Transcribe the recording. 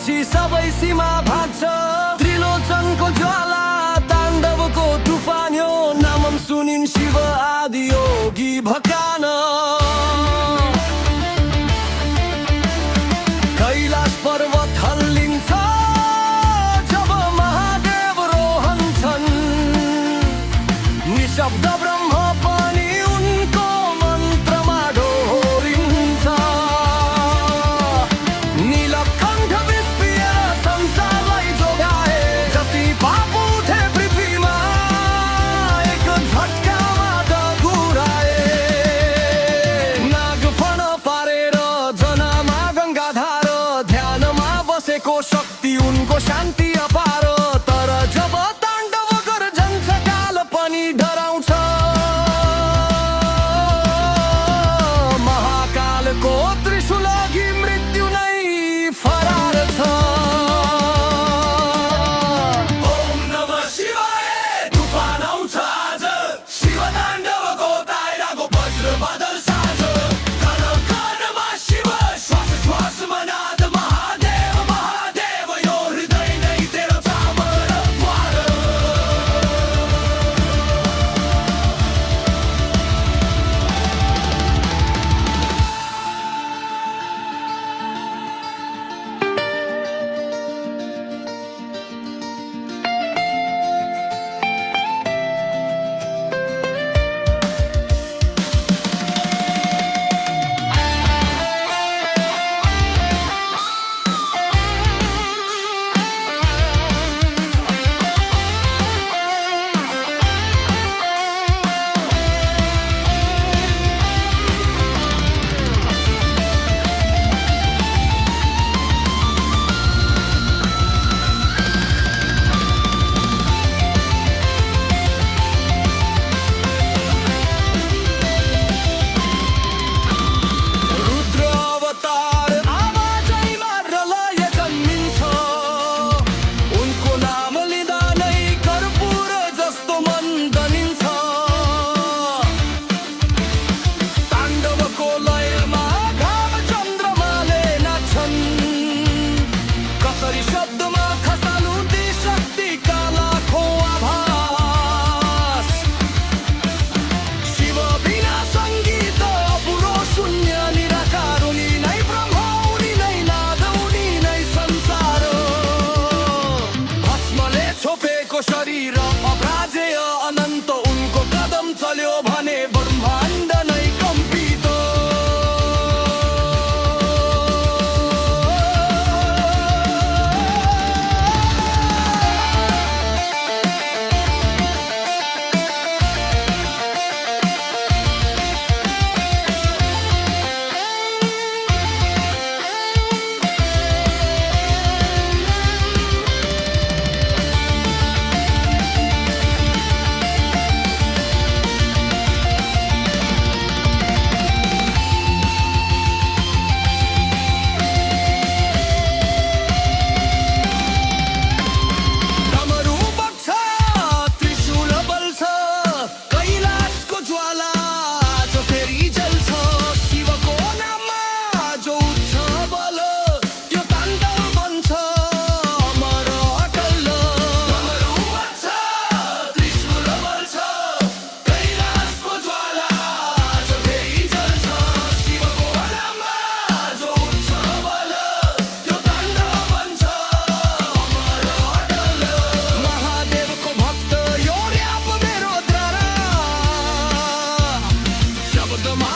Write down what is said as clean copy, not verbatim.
पछि सबै सीमा भाग्छ। त्रिलोचनको ज्वाला ताण्डवको तुफान यो नामम सुनिन् शिव आदि योगी भकान। कैलाश पर्वत हल्लिन्छ जब महादेव रोहन्छन्। निशब्द ब्रह्म पनि उनको मन्त्रमा डोहोरिन्छ। नीलकण्ठ विस्पिएर संसारलाई जोगाए। जति पाप उठे पृथ्वीमा एक झट्कामा दगुराए। नागफण पारेर जनामा गङ्गाधार ध्यानमा बसेको शक्ति उनको शान्ति अपार। तर जब ताण्डव गर्जन्छ काल पनि डराउँछ। महाकालको त्रिशूल अघि मृत्यु नै फरार छ। ओम नमः शिवाय तुफान आउँछ आज। शिव ताण्डवको दायराको वज्र बादल साझ। कण कणमा शिव श्वास श्वासमा नाद। महादेव महादेव यो हृदय नै तेरो चामर द्वार। रुद्र अवतार आवाजैमा प्रलय जन्मिन्छ। उनको नाम लिँदा नै कर्पूर जस्तो मन दनिन्छ। ताण्डवको लयमा घाम चन्द्रमाले नाच्छन्। कसरी शब्दमा खसालु ती शक्तिका लाखौँ आभास। शिव बिना सङ्गीत अपुरो शून्य निराकार। उनी नै ब्रह्म उनी नै नाद उनी नै संसार। भस्मले छोपेको शरीर अभ्राजेय अनन्त। उनको कदम चल्यो भने ब्रह्माण्ड नै कम्पित। डमरू बग्छ त्रिशूल बल्छ। कैलाशको ज्वाला जो फेरि जल्छ। शिवको नाममा जो उठ्छ बल त्यो ताण्डव बन्छ अमर अटल। डमरू बग्छ त्रिशूल बल्छ। कैलाशको ज्वाला जो फेरि जल्छ। शिवको नाममा जो उठ्छ बल त्यो ताण्डव बन्छ अमर अटल। महादेवको भक्त यो र्याप मेरो द्वारा। शब्दमा